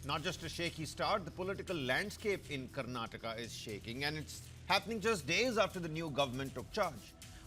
Not just a shaky start, the political landscape in Karnataka is shaking, and it's happening just days after the new government took charge.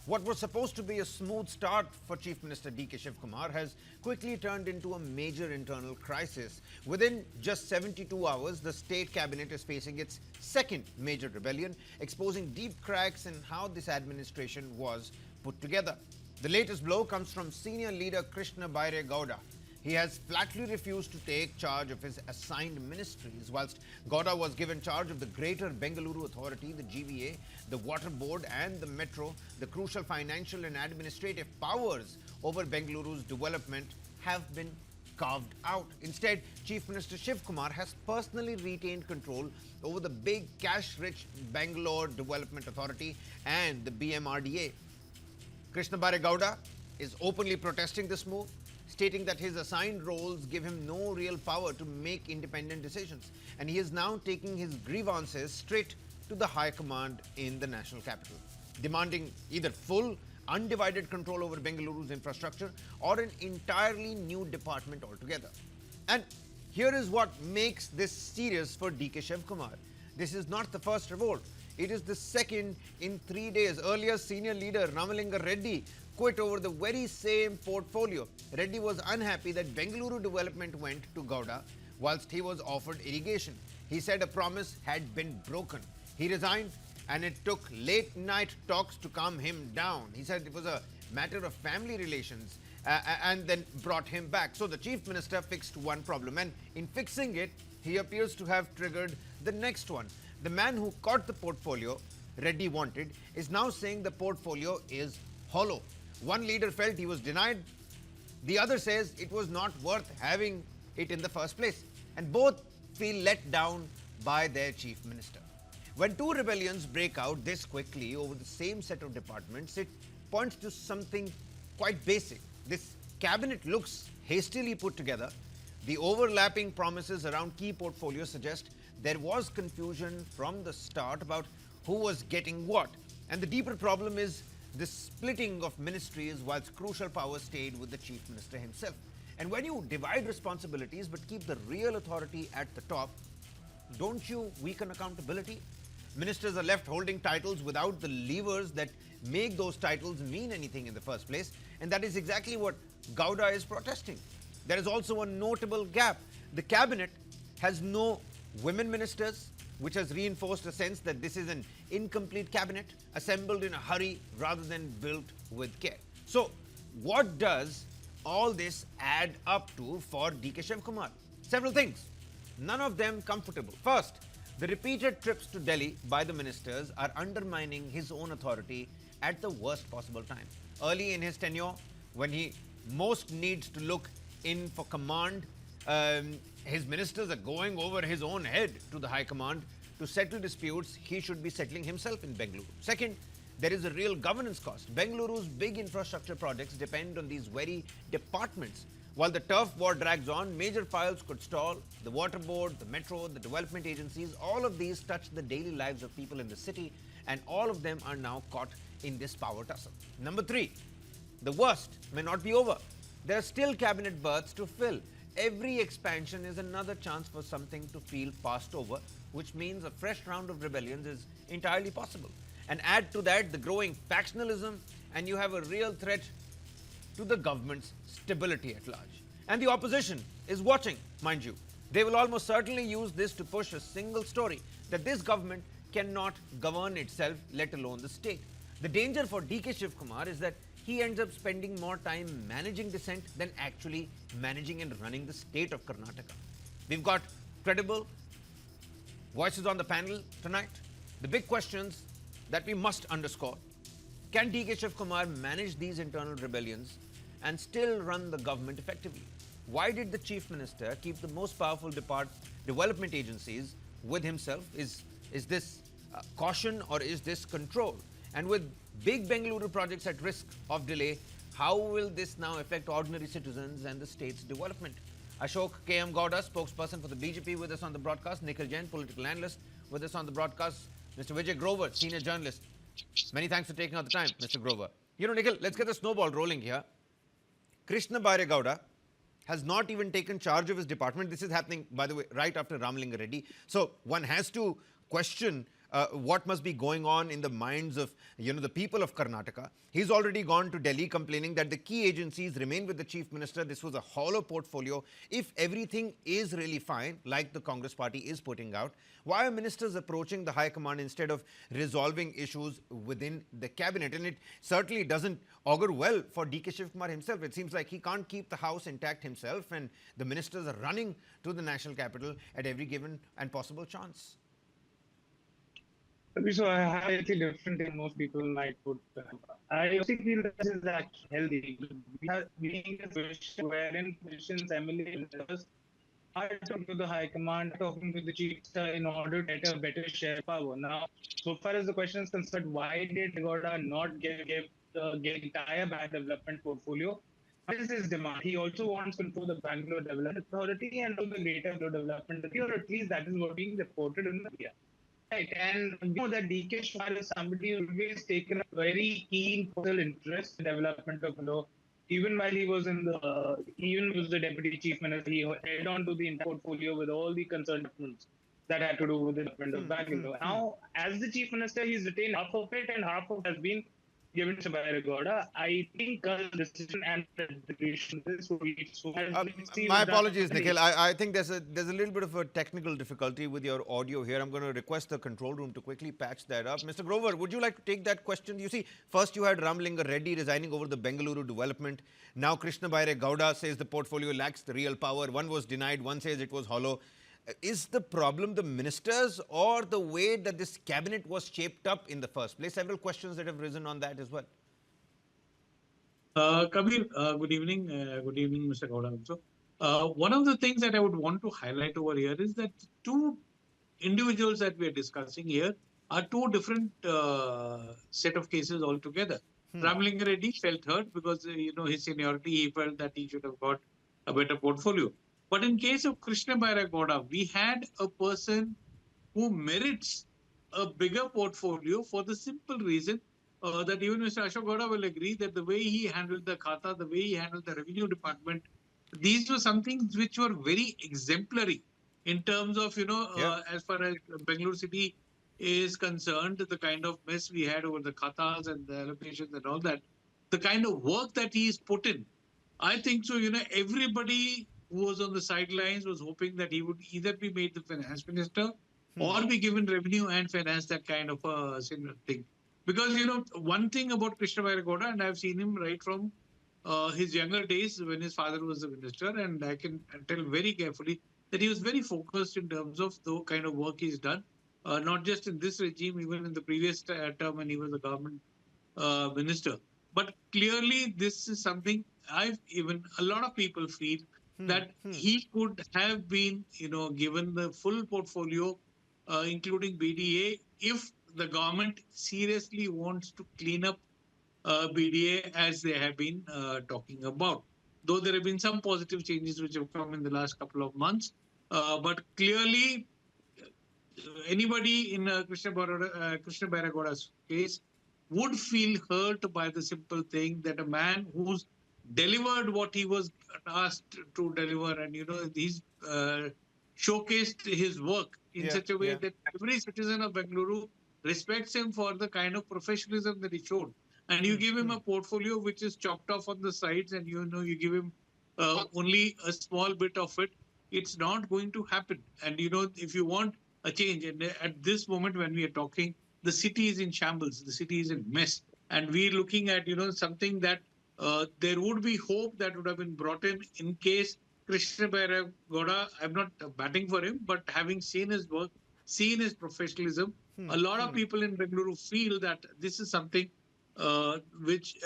What was supposed to be a smooth start for Chief Minister D.K. Shivakumar has quickly turned into a major internal crisis. Within just 72 hours, the state cabinet is facing its second major rebellion, exposing deep cracks in how this administration was put together. The latest blow comes from senior leader Krishna Byre Gowda. He has flatly refused to take charge of his assigned ministries, whilst Gowda was given charge of the Greater Bengaluru Authority, the GVA, the Water Board and the Metro. The crucial financial and administrative powers over Bengaluru's development have been carved out. Instead, Chief Minister Shivakumar has personally retained control over the big cash-rich Bengaluru Development Authority and the BMRDA. Krishna Byre Gowda is openly protesting this move, stating that his assigned roles give him no real power to make independent decisions, and he is now taking his grievances straight to the high command in the national capital, demanding either full, undivided control over Bengaluru's infrastructure or an entirely new department altogether. And here is what makes this serious for D.K. Shivakumar. This is not the first revolt. It is the second in 3 days. Earlier, senior leader Ramalinga Reddy quit over the very same portfolio. Reddy was unhappy that Bengaluru Development went to Gowda whilst he was offered irrigation. He said a promise had been broken. He resigned, and it took late night talks to calm him down. He said it was a matter of family relations and then brought him back. So the chief minister fixed one problem, and in fixing it, he appears to have triggered the next one. The man who caught the portfolio Reddy wanted is now saying the portfolio is hollow. One leader felt he was denied. The other says it was not worth having it in the first place. And both feel let down by their chief minister. When two rebellions break out this quickly over the same set of departments, it points to something quite basic. This cabinet looks hastily put together. The overlapping promises around key portfolios suggest there was confusion from the start about who was getting what. And the deeper problem is the splitting of ministries whilst crucial power stayed with the chief minister himself. And when you divide responsibilities but keep the real authority at the top, don't you weaken accountability? Ministers are left holding titles without the levers that make those titles mean anything in the first place. And that is exactly what Gowda is protesting. There is also a notable gap. The cabinet has no women ministers, which has reinforced a sense that this is an incomplete cabinet assembled in a hurry rather than built with care. So, what does all this add up to for D.K. Shivakumar? Several things, none of them comfortable. First, the repeated trips to Delhi by the ministers are undermining his own authority at the worst possible time. Early in his tenure, when he most needs to look in for command, his ministers are going over his own head to the high command to settle disputes he should be settling himself in Bengaluru. Second, there is a real governance cost. Bengaluru's big infrastructure projects depend on these very departments. While the turf war drags on, major files could stall. The Water Board, the Metro, the development agencies, all of these touch the daily lives of people in the city, and all of them are now caught in this power tussle. Number three, the worst may not be over. There are still cabinet berths to fill. Every expansion is another chance for something to feel passed over, which means a fresh round of rebellions is entirely possible. And add to that the growing factionalism, and you have a real threat to the government's stability at large. And the opposition is watching, mind you. They will almost certainly use this to push a single story that this government cannot govern itself, let alone the state. The danger for D.K. Shivakumar is that he ends up spending more time managing dissent than actually managing and running the state of Karnataka. We've got credible voices on the panel tonight. The big questions that we must underscore: can D.K. Shivakumar manage these internal rebellions and still run the government effectively? Why did the chief minister keep the most powerful development agencies with himself? Is this caution or is this control? And with big Bengaluru projects at risk of delay, how will this now affect ordinary citizens and the state's development? Ashok K.M. Gowda, spokesperson for the BJP, with us on the broadcast. Nikhil Jain, political analyst, with us on the broadcast. Mr. Vijay Grover, senior journalist. Many thanks for taking out the time, Mr. Grover. You know, Nikhil, let's get the snowball rolling here. Krishna Byre Gowda has not even taken charge of his department. This is happening, by the way, right after Ramalinga Reddy. So one has to question what must be going on in the minds of the people of Karnataka. He's already gone to Delhi complaining that the key agencies remain with the chief minister. This was a hollow portfolio. If everything is really fine, like the Congress party is putting out, why are ministers approaching the high command instead of resolving issues within the cabinet? And it certainly doesn't augur well for DK Shivakumar himself. It seems like he can't keep the house intact himself, and the ministers are running to the national capital at every given and possible chance. So I have a different thing most people might put. I also feel that this is actually healthy. We are being a situation wherein politicians, MLAs are talking to the High Command, talking to the Chief Minister in order to get a better share of power. Now, so far as the question is concerned, why did Gowda not give the entire bank development portfolio? What is his demand? He also wants control of the Bangalore Development Authority and also the Greater Bangalore Development Authority, or at least that is what being reported in the media. Right, and we know that DK Shivakumar is somebody who always taken a very keen personal interest in development of law. Even while he was even was the deputy chief minister, he held on to the entire portfolio with all the concerned departments that had to do with the development of Bangalore. Now, as the chief minister, he's retained half of it, and half of it has been given to Byre Gowda. I think the decision and the execution this will be so. My apologies, Nikhil. I think there's a little bit of a technical difficulty with your audio here. I'm going to request the control room to quickly patch that up. Mr. Grover, would you like to take that question? You see, first you had Ramalinga Reddy resigning over the Bengaluru Development. Now Krishna Byre Gowda says the portfolio lacks the real power. One was denied, one says it was hollow. Is the problem the ministers or the way that this cabinet was shaped up in the first place? Several questions that have risen on that as well. Kabir, good evening. Good evening, Mr. Gowda. Also, one of the things that I would want to highlight over here is that two individuals that we are discussing here are two different set of cases altogether. Ramalinga Reddy felt hurt because his seniority, he felt that he should have got a better portfolio. But in case of Krishna Byre Gowda, we had a person who merits a bigger portfolio for the simple reason that even Mr. Ashok Gowda will agree that the way he handled the Khata, the way he handled the revenue department, these were some things which were very exemplary in terms of, as far as Bengaluru city is concerned, the kind of mess we had over the Khatas and the allocations and all that, the kind of work that he's put in. I think so, everybody who was on the sidelines was hoping that he would either be made the finance minister or be given revenue and finance, that kind of a thing. Because, one thing about Krishna Byre Gowda, and I've seen him right from his younger days when his father was the minister, and I can tell very carefully that he was very focused in terms of the kind of work he's done, not just in this regime, even in the previous term when he was the government minister. But clearly, this is something even a lot of people feel that he could have been, given the full portfolio, including BDA, if the government seriously wants to clean up BDA as they have been talking about. Though there have been some positive changes which have come in the last couple of months, but clearly anybody in Krishna Byre Gowda's case would feel hurt by the simple thing that a man who's delivered what he was asked to deliver, and he's showcased his work in such a way that every citizen of Bengaluru respects him for the kind of professionalism that he showed. And you give him a portfolio which is chopped off on the sides, and you give him only a small bit of it, it's not going to happen. And if you want a change, and at this moment when we are talking, the city is in shambles, the city is in mess, and we're looking at something that there would be hope that would have been brought in case Krishna Byre Gowda, I'm not batting for him, but having seen his work, seen his professionalism, a lot of people in Bengaluru feel that this is something which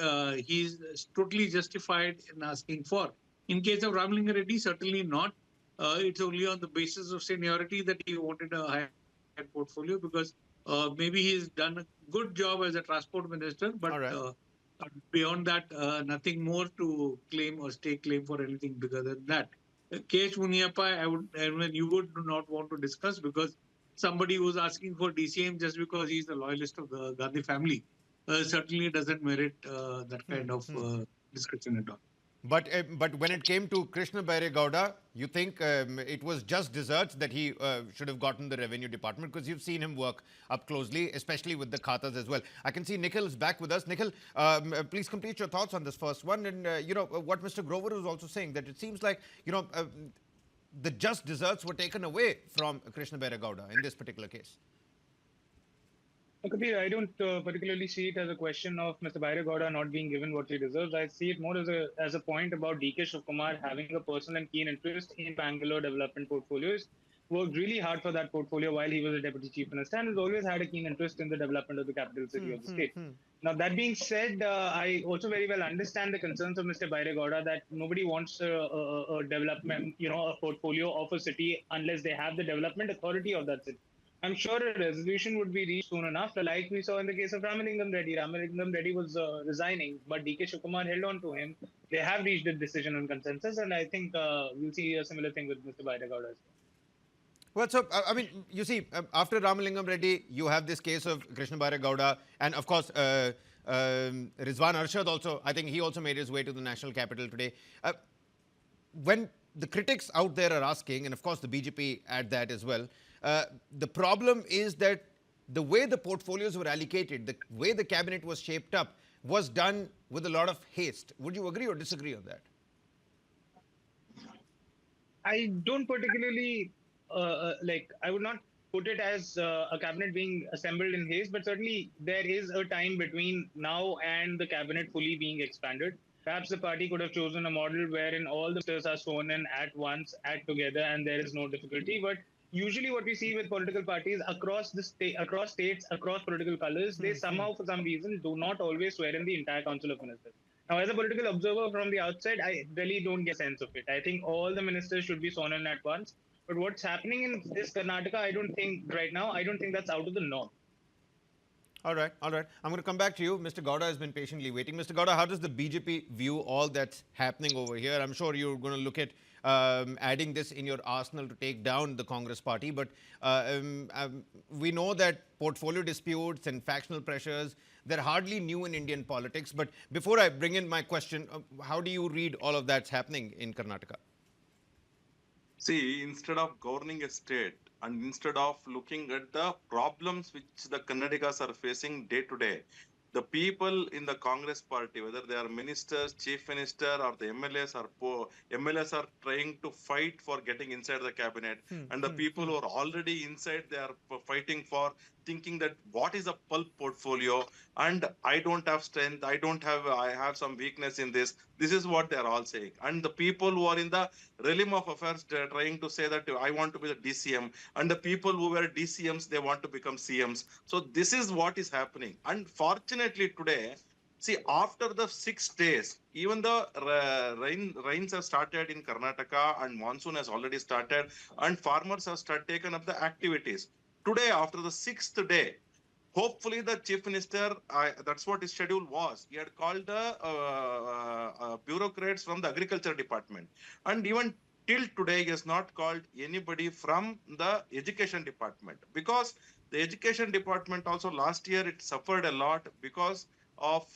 he's totally justified in asking for. In case of Ramalinga Reddy, certainly not. It's only on the basis of seniority that he wanted a higher portfolio, because maybe he's done a good job as a transport minister, but beyond that, nothing more to claim or stake claim for anything bigger than that. K.H. Muniappa, you would not want to discuss, because somebody who's asking for DCM just because he's the loyalist of the Gandhi family certainly doesn't merit that kind of discussion at all. But when it came to Krishna Byre Gowda, you think it was just desserts that he should have gotten the revenue department, because you've seen him work up closely, especially with the khatas as well. I can see Nikhil is back with us. Nikhil, please complete your thoughts on this first one. And what Mr. Grover was also saying, that it seems like the just desserts were taken away from Krishna Byre Gowda in this particular case. Kabir, I don't particularly see it as a question of Mr. Byre Gowda not being given what he deserves. I see it more as a point about DK Shivakumar having a personal and keen interest in Bangalore Development portfolios. Worked really hard for that portfolio while he was a deputy chief minister, and has always had a keen interest in the development of the capital city of the state. Now, that being said, I also very well understand the concerns of Mr. Byre Gowda that nobody wants a development, a portfolio of a city unless they have the development authority of that city. I'm sure a resolution would be reached soon enough, like we saw in the case of Ramalingam Reddy. Ramalingam Reddy was resigning, but DK Shivakumar held on to him. They have reached a decision on consensus, and I think we'll see a similar thing with Mr. Byre Gowda as well. Well, so, I mean, you see, after Ramalingam Reddy, you have this case of Krishna Byre Gowda, and of course, Rizwan Arshad also, I think he also made his way to the national capital today. When the critics out there are asking, and of course the BJP at that as well, the problem is that the way the portfolios were allocated, the way the cabinet was shaped up, was done with a lot of haste. Would you agree or disagree on that? I don't particularly I would not put it as a cabinet being assembled in haste, but certainly there is a time between now and the cabinet fully being expanded. Perhaps the party could have chosen a model wherein all the ministers are sworn in at once, together, and there is no difficulty. But usually what we see with political parties across the across states, across political colors, they somehow, for some reason, do not always swear in the entire council of ministers. Now, as a political observer from the outside, I really don't get a sense of it. I think all the ministers should be sworn in at once. But what's happening in this Karnataka, I don't think that's out of the norm. All right, all right. I'm going to come back to you. Mr. Gowda has been patiently waiting. Mr. Gowda, how does the BJP view all that's happening over here? I'm sure you're going to look at adding this in your arsenal to take down the Congress party. But we know that portfolio disputes and factional pressures, they're hardly new in Indian politics. But before I bring in my question, how do you read all of that's happening in Karnataka? See, instead of governing a state and instead of looking at the problems which the Karnatakas are facing day to day, the people in the Congress party, whether they are ministers, chief minister, or the MLAs, MLAs are trying to fight for getting inside the cabinet. And the people who are already inside, they are fighting for thinking that what is a pulp portfolio, and I don't have strength, I have some weakness in this. This is what they are all saying. And the people who are in the realm of affairs, they are trying to say that I want to be the DCM, and the people who were DCMs, they want to become CMs. So this is what is happening. Unfortunately today, see, after the 6 days, even the rains have started in Karnataka and monsoon has already started, and farmers have taken up the activities. Today, after the 6th day, hopefully the chief minister, that's what his schedule was. He had called the bureaucrats from the agriculture department. And even till today, he has not called anybody from the education department, because the education department also last year, it suffered a lot because of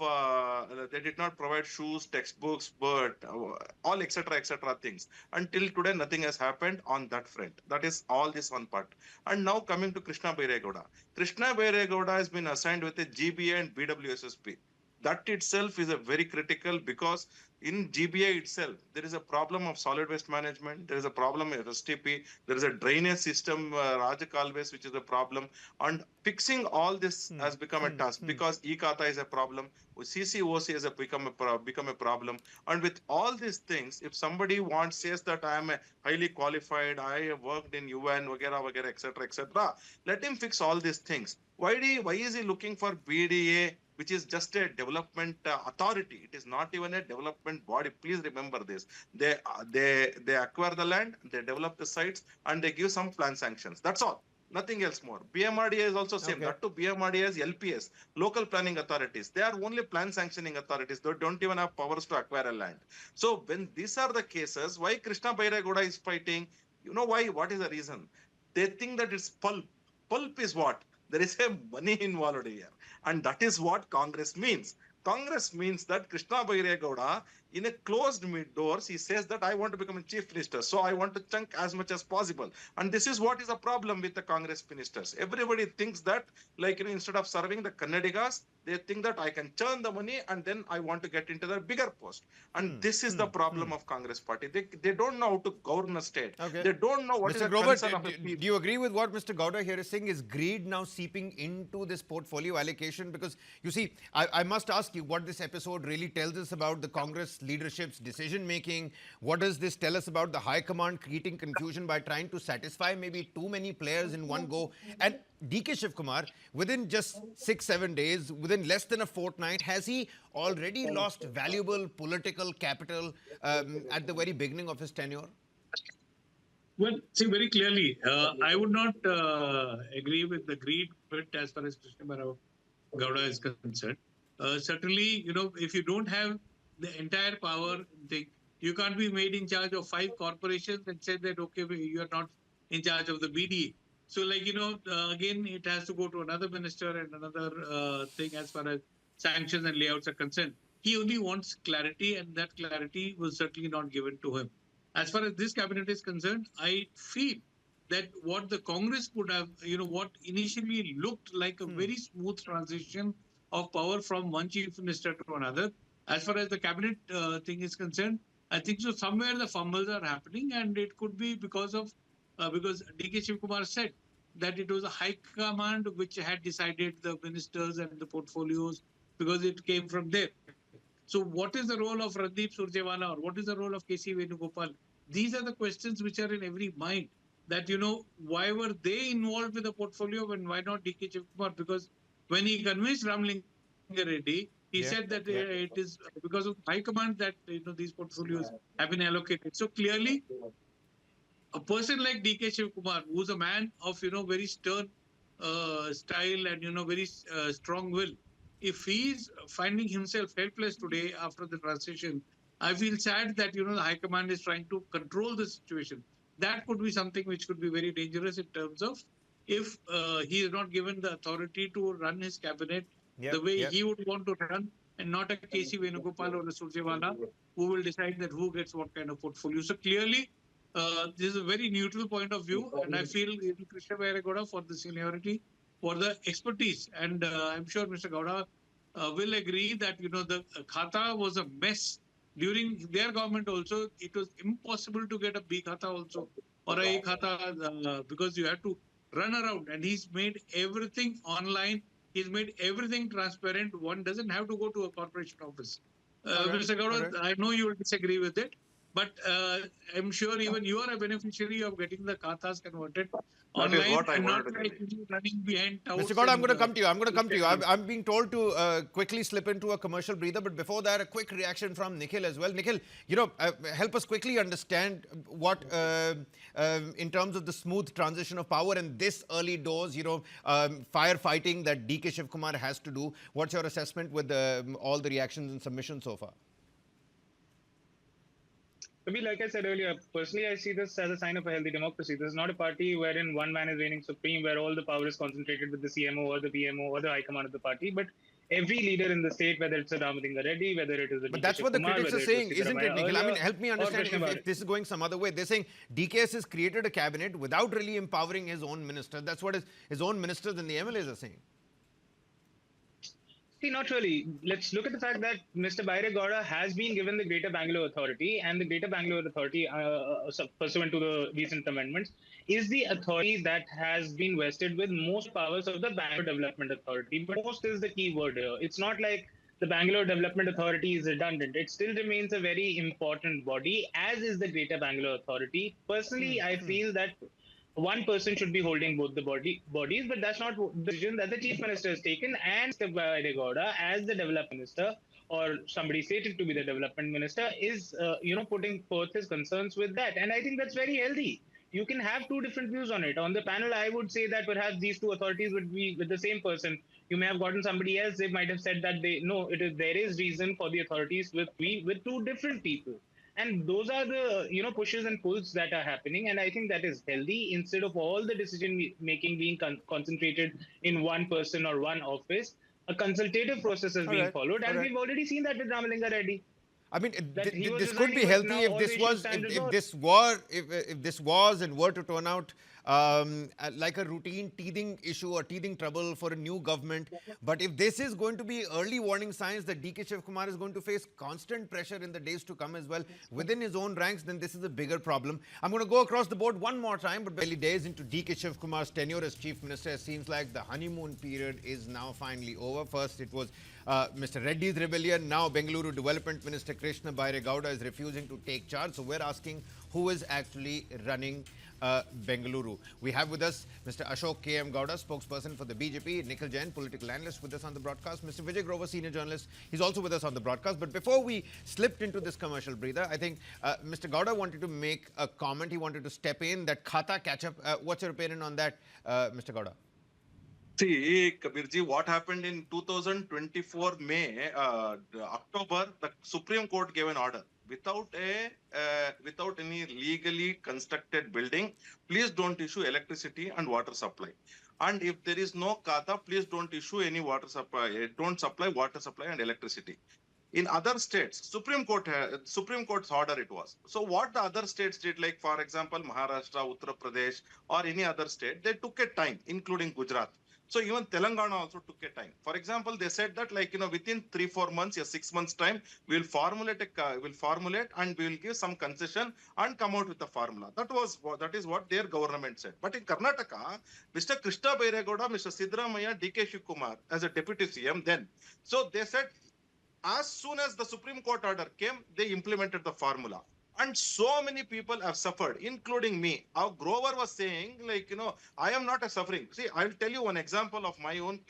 they did not provide shoes, textbooks, but all etc things. Until today, nothing has happened on that front. That is all this one part. And now coming to Krishna Byre Gowda. Krishna Byre Gowda has been assigned with a GBA and BWSSP. That itself is a very critical, because in GBA itself, there is a problem of solid waste management. There is a problem of STP. There is a drainage system, Rajakalves, which is a problem. And fixing all this has become a task, because e-Khata is a problem. CCOC has become a problem. And with all these things, if somebody says that I am a highly qualified, I have worked in UN, etc., let him fix all these things. Why is he looking for BDA, which is just a development authority? It is not even a development body. Please remember this. They acquire the land, they develop the sites, and they give some plan sanctions. That's all. Nothing else more. BMRDA is also same. That too, BMRDA is LPS, local planning authorities. They are only plan sanctioning authorities. They don't even have powers to acquire a land. So when these are the cases, why Krishna Byre Gowda is fighting? You know why? What is the reason? They think that it's pulp. Pulp is what? There is a money involved here. And that is what Congress means. Congress means that Krishna Byre Gowda in a closed doors, he says that I want to become a chief minister, so I want to chunk as much as possible. And this is what is a problem with the Congress ministers. Everybody thinks that, like, instead of serving the Karnatakas, they think that I can churn the money and then I want to get into the bigger post. And this is the problem of Congress party. They don't know how to govern a state. Okay. They don't know what is Mr. the Grover, concern of a people. do you agree with what Mr. Gowda here is saying? Is greed now seeping into this portfolio allocation? Because, you see, I must ask you what this episode really tells us about the Congress leadership's decision-making. What does this tell us about the High Command creating confusion by trying to satisfy maybe too many players in one go? And DK Shivakumar, within just 6-7 days, within less than a fortnight, has he already lost valuable political capital at the very beginning of his tenure? Well, see, very clearly, I would not agree with the greed bit as far as Krishna Byre Gowda is concerned. Certainly, if you don't have the entire power, you can't be made in charge of 5 corporations and say that, okay, you are not in charge of the BD. So, again, it has to go to another minister and another thing as far as sanctions and layouts are concerned. He only wants clarity, and that clarity was certainly not given to him. As far as this cabinet is concerned, I feel that what the Congress would have, what initially looked like a very smooth transition of power from one chief minister to another, as far as the cabinet thing is concerned, I think so somewhere the fumbles are happening, and it could be because DK Shivakumar said that it was a high command which had decided the ministers and the portfolios because it came from there. So what is the role of Randeep Surjewala, or what is the role of KC Venugopal? These are the questions which are in every mind, that, why were they involved with the portfolio and why not DK Shivakumar? Because when he convinced Ramalinga Reddy, he said that it is because of high command that these portfolios have been allocated. So clearly, a person like DK Shivakumar, who's a man of very stern style and very strong will, if he's finding himself helpless today after the transition, I feel sad that the High Command is trying to control the situation. That could be something which could be very dangerous in terms of if he is not given the authority to run his cabinet the way he would want to run, and not a KC Venugopal or a Surjewala who will decide that who gets what kind of portfolio. So clearly, this is a very neutral point of view, and I feel Krishna Byre Gowda for the seniority, for the expertise, and I'm sure Mr. Gowda will agree that the Khata was a mess during their government. Also, it was impossible to get a B Khata also or a Khata because you have to run around, and he's made everything online. He's made everything transparent. One doesn't have to go to a corporation office. Mr. Gowda, I know you will disagree with it, but I'm sure even you are a beneficiary of getting the Khatas converted online and not like running behind towers. Mr. Gowda, I'm going to come to you. I'm being told to quickly slip into a commercial breather, but before that, a quick reaction from Nikhil as well. Nikhil, help us quickly understand what, in terms of the smooth transition of power and this early doors, firefighting that DK Shivakumar has to do. What's your assessment with all the reactions and submissions so far? Maybe, like I said earlier, personally, I see this as a sign of a healthy democracy. This is not a party wherein one man is reigning supreme, where all the power is concentrated with the CMO or the PMO or the high command of the party. But every leader in the state, whether it's a Ramalinga Reddy, whether it is a But that's what the critics are saying, isn't it, Nikhil? I mean, help me understand if this is going some other way. They're saying DKS has created a cabinet without really empowering his own minister. That's what his own ministers and the MLAs are saying. See, not really. Let's look at the fact that Mr. Byre Gowda has been given the Greater Bangalore Authority, and the Greater Bangalore Authority, pursuant to the recent amendments, is the authority that has been vested with most powers of the Bangalore Development Authority. But most is the key word here. It's not like the Bangalore Development Authority is redundant. It still remains a very important body, as is the Greater Bangalore Authority. Personally, I feel that one person should be holding both the bodies, but that's not the decision that the chief minister has taken. And Mr. Byre Gowda, as the development minister, or somebody stated to be the development minister, is putting forth his concerns with that. And I think that's very healthy. You can have two different views on it. On the panel, I would say that perhaps these two authorities would be with the same person. You may have gotten somebody else. They might have said that there is reason for the authorities with two different people. And those are the pushes and pulls that are happening, and I think that is healthy. Instead of all the decision making being concentrated in one person or one office, a consultative process is being followed, and we've already seen that with Ramalinga Reddy. I mean, That he was this could be resigning, but healthy now if all this the issues was stand if resolved. this were if this was and were to turn out like a routine teething issue or teething trouble for a new government. But if this is going to be early warning signs that DK Shivakumar is going to face constant pressure in the days to come as well within his own ranks, then this is a bigger problem. I'm going to go across the board one more time, but barely days into DK Shivakumar's tenure as Chief Minister, it seems like the honeymoon period is now finally over. First, it was Mr. Reddy's rebellion. Now, Bengaluru Development Minister Krishna Byre Gowda is refusing to take charge. So, we're asking who is actually running Bengaluru. We have with us Mr. Ashok K.M. Gowda, spokesperson for the BJP, Nikhil Jain, political analyst with us on the broadcast, Mr. Vijay Grover, senior journalist. He's also with us on the broadcast. But before we slipped into this commercial breather, I think Mr. Gowda wanted to make a comment. He wanted to step in, that Khata catch-up. What's your opinion on that, Mr. Gowda? See, Kabirji, what happened in 2024 May, October, the Supreme Court gave an order without any legally constructed building. Please don't issue electricity and water supply. And if there is no kata, please don't issue any water supply. Don't supply water supply and electricity. In other states, Supreme Court's order it was. So what the other states did, like for example, Maharashtra, Uttar Pradesh, or any other state, they took a time, including Gujarat. So even Telangana also took a time. For example, they said that within 3-4 months, 6 months time, we'll formulate and we'll give some concession and come out with a formula. That is what their government said. But in Karnataka, Mr. Krishna Byre Gowda, Mr. Siddaramaiah, DK Shivakumar as a deputy CM then. So they said as soon as the Supreme Court order came, they implemented the formula. And so many people have suffered, including me. Our Grover was saying, I am not a suffering. See, I'll tell you one example of my own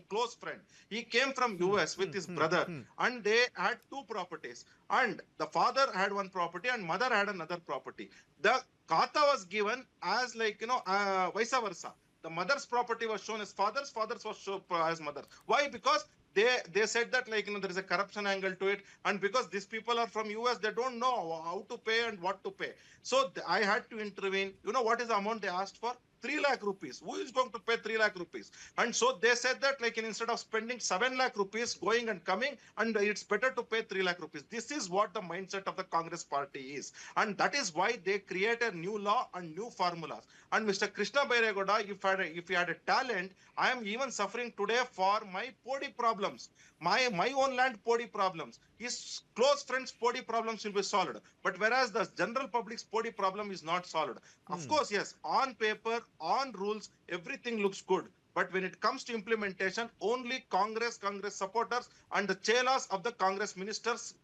close friend. He came from US with his brother, and they had 2 properties. And the father had one property, and mother had another property. The kata was given as vice versa. The mother's property was shown as father's was shown as mother's. Why? Because they said that there is a corruption angle to it, and because these people are from US, they don't know how to pay and what to pay. So I had to intervene. You know what is the amount they asked for? 3 lakh rupees. Who is going to pay 3 lakh rupees? And so they said that instead of spending 7 lakh rupees going and coming, and it's better to pay 3 lakh rupees. This is what the mindset of the Congress party is. And that is why they create a new law and new formulas. And Mr. Krishna Byre Gowda, if he had a talent, I am even suffering today for my podi problems. My own land podi problems. His close friends' podi problems will be solved. But whereas the general public's podi problem is not solved. Of course, yes, on paper, on rules, everything looks good. But when it comes to implementation, only Congress supporters and the chelas of the Congress ministers'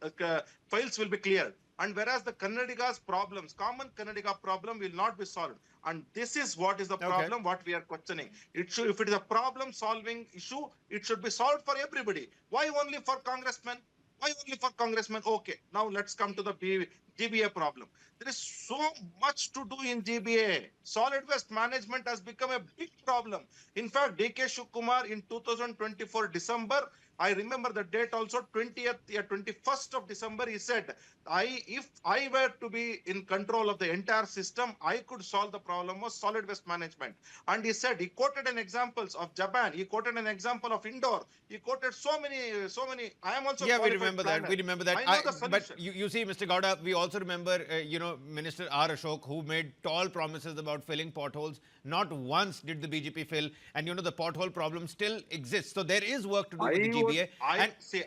files will be cleared. And whereas the Karnataka'S problems, common Karnataka problem will not be solved. And this is what is the problem, what we are questioning. If it is a problem-solving issue, it should be solved for everybody. Why only for congressmen? Why only for congressmen? Okay, now let's come to the GBA problem. There is so much to do in GBA. Solid waste management has become a big problem. In fact, DK Shivakumar in 2024 December, I remember the date also, 21st of December, he said, if I were to be in control of the entire system, I could solve the problem of solid waste management. And he said, he quoted an examples of Japan, he quoted an example of Indore, he quoted so many. I am also we remember planner. that. We remember that. I know the but solution. you see, Mr. Gowda, we also remember, Minister R. Ashok, who made tall promises about filling potholes. Not once did the BJP fill, and the pothole problem still exists. So there is work to do with the GBA.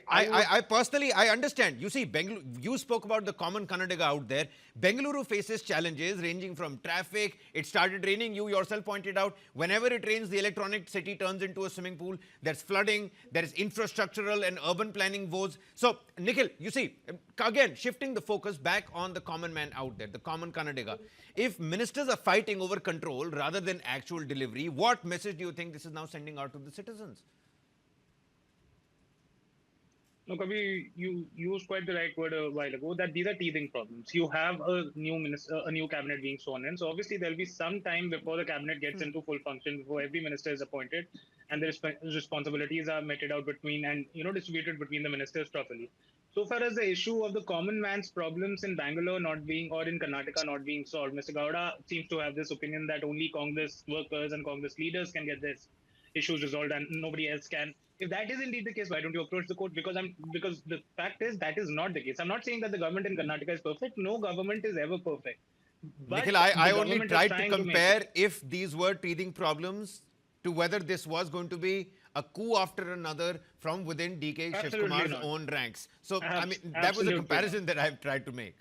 I personally, I understand. You see, you spoke about the common Karnataka out there. Bengaluru faces challenges ranging from traffic. It started raining. You yourself pointed out, whenever it rains, the electronic city turns into a swimming pool. There's flooding. There is infrastructural and urban planning woes. So, Nikhil, you see, again, shifting the focus back on the common man out there, the common Karnataka. If ministers are fighting over control rather than actual delivery, what message do you think this is now sending out to the citizens? No, Kavi, you used quite the right word a while ago, that these are teething problems. You have a new cabinet being sworn in. So obviously there'll be some time before the cabinet gets into full function, before every minister is appointed and the responsibilities are meted out between and, distributed between the ministers properly. So far as the issue of the common man's problems in Bangalore not being, or in Karnataka not being solved, Mr. Gowda seems to have this opinion that only Congress workers and Congress leaders can get this issues resolved and nobody else can. If that is indeed the case, why don't you approach the court? Because the fact is that is not the case. I'm not saying that the government in Karnataka is perfect. No government is ever perfect. But Nikhil, I the only government is tried to trying to make compare it. if these were teething problems to whether this was going to be a coup after another from within DK Absolutely Shivkumar's not. own ranks. So, I Abs- mean, that was a absolutely comparison that I've tried to make.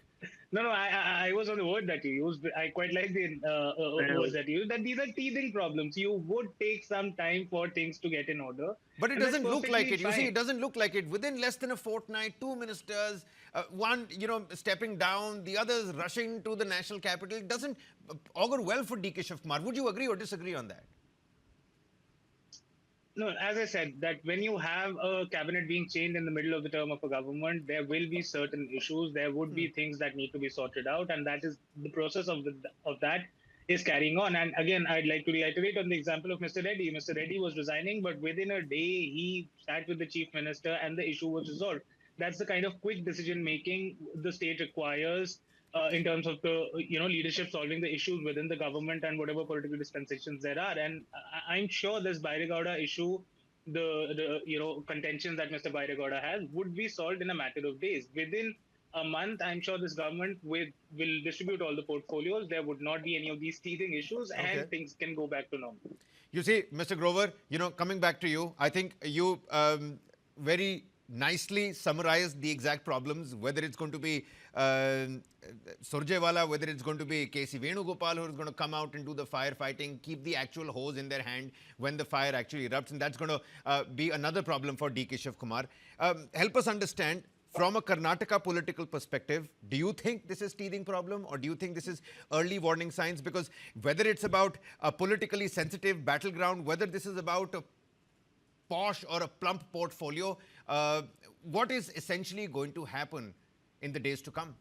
No, I was on the word that you used. I quite like the words that you used. That these are teething problems. You would take some time for things to get in order. But it And that's doesn't look like perfectly it. You see, fine. it doesn't look like it. Within less than a fortnight, two ministers, one, stepping down, the others rushing to the national capital. It doesn't augur well for DK Shivkumar. Would you agree or disagree on that? No, as I said, that when you have a cabinet being changed in the middle of the term of a government, there will be certain issues. There would be things that need to be sorted out, and that is the process of that is carrying on. And again, I'd like to reiterate on the example of Mr. Reddy. Mr. Reddy was resigning, but within a day, he sat with the chief minister, and the issue was resolved. That's the kind of quick decision making the state requires in terms of the leadership solving the issues within the government and whatever political dispensations there are. And I'm sure this Byre Gowda issue, the contentions that Mr. Byre Gowda has, would be solved in a matter of days. Within a month, I'm sure this government will distribute all the portfolios. There would not be any of these teething issues, Okay. and things can go back to normal. You see, Mr. Grover, coming back to you, I think you very nicely summarized the exact problems, whether it's going to be Surjewala, whether it's going to be K.C. Venugopal who is going to come out and do the firefighting, keep the actual hose in their hand when the fire actually erupts, and that's going to be another problem for DK Shivkumar. Help us understand, from a Karnataka political perspective, do you think this is teething problem or do you think this is early warning signs? Because whether it's about a politically sensitive battleground, whether this is about a posh or a plump portfolio, what is essentially going to happen in the days to come?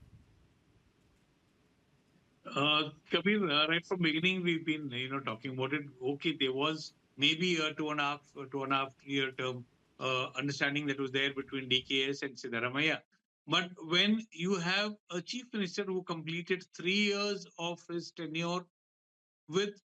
Kabir, right from beginning, we've been talking about it. Okay, there was maybe a two and a half year term understanding that was there between DKS and Siddaramaiah. But when you have a chief minister who completed 3 years of his tenure with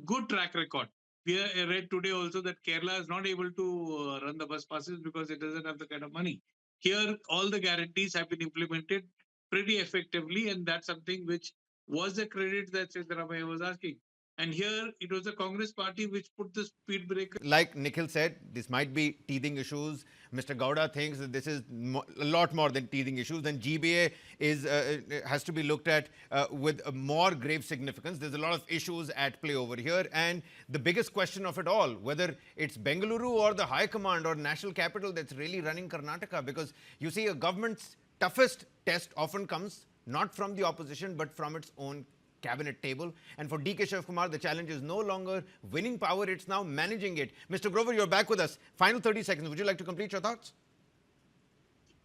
good track record. I read today also that Kerala is not able to run the bus passes because it doesn't have the kind of money. Here, all the guarantees have been implemented pretty effectively, and that's something which was the credit that Siddaramaiah was asking. And here, it was the Congress party which put the speed breaker. Like Nikhil said, this might be teething issues. Mr. Gowda thinks that this is a lot more than teething issues. Then GBA has to be looked at with a more grave significance. There's a lot of issues at play over here. And the biggest question of it all, whether it's Bengaluru or the High Command or National Capital that's really running Karnataka. Because you see, a government's toughest test often comes not from the opposition, but from its own cabinet table. And for DK Shivkumar, the challenge is no longer winning power, it's now managing it. Mr. Grover, you're back with us. Final 30 seconds. Would you like to complete your thoughts?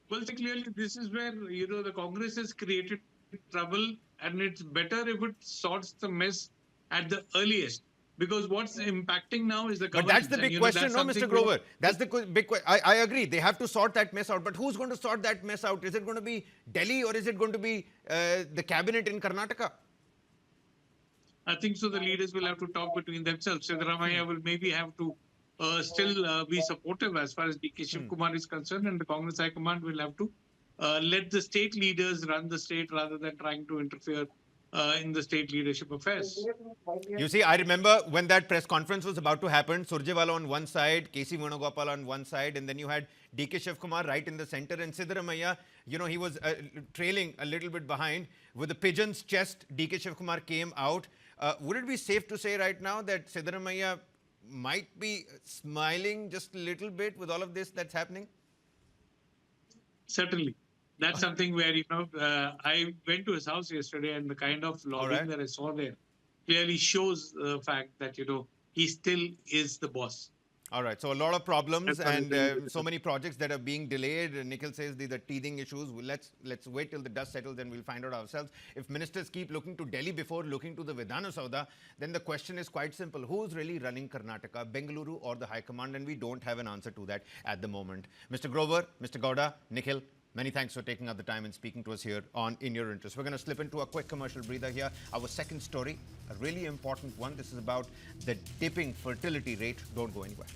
Well, clearly, this is where, the Congress has created trouble, and it's better if it sorts the mess at the earliest. Because what's impacting now is the But government. that's the big question, no, Mr. Grover? That's the big question. I agree. They have to sort that mess out. But who's going to sort that mess out? Is it going to be Delhi or is it going to be the cabinet in Karnataka? I think so. The leaders will have to talk between themselves. Siddaramaiah will maybe have to still be supportive as far as DK Shivkumar is concerned, and the Congress High Command will have to let the state leaders run the state rather than trying to interfere in the state leadership affairs. You see, I remember when that press conference was about to happen, Surjewala on one side, K.C. Venugopal on one side, and then you had DK Shivkumar right in the center, and Siddaramaiah, he was trailing a little bit behind. With the pigeon's chest, DK Shivkumar came out. Would it be safe to say right now that Siddaramaiah might be smiling just a little bit with all of this that's happening? Certainly. That's something where, I went to his house yesterday, and the kind of lobbying that I saw there clearly shows the fact that, he still is the boss. All right. So a lot of problems and so many projects that are being delayed. Nikhil says these are teething issues. Let's wait till the dust settles and we'll find out ourselves. If ministers keep looking to Delhi before looking to the Vidhana Sauda, then the question is quite simple. Who's really running Karnataka, Bengaluru or the High Command? And we don't have an answer to that at the moment. Mr. Grover, Mr. Gowda, Nikhil, many thanks for taking out the time and speaking to us here on In Your Interest. We're going to slip into a quick commercial breather here. Our second story, a really important one. This is about the dipping fertility rate. Don't go anywhere.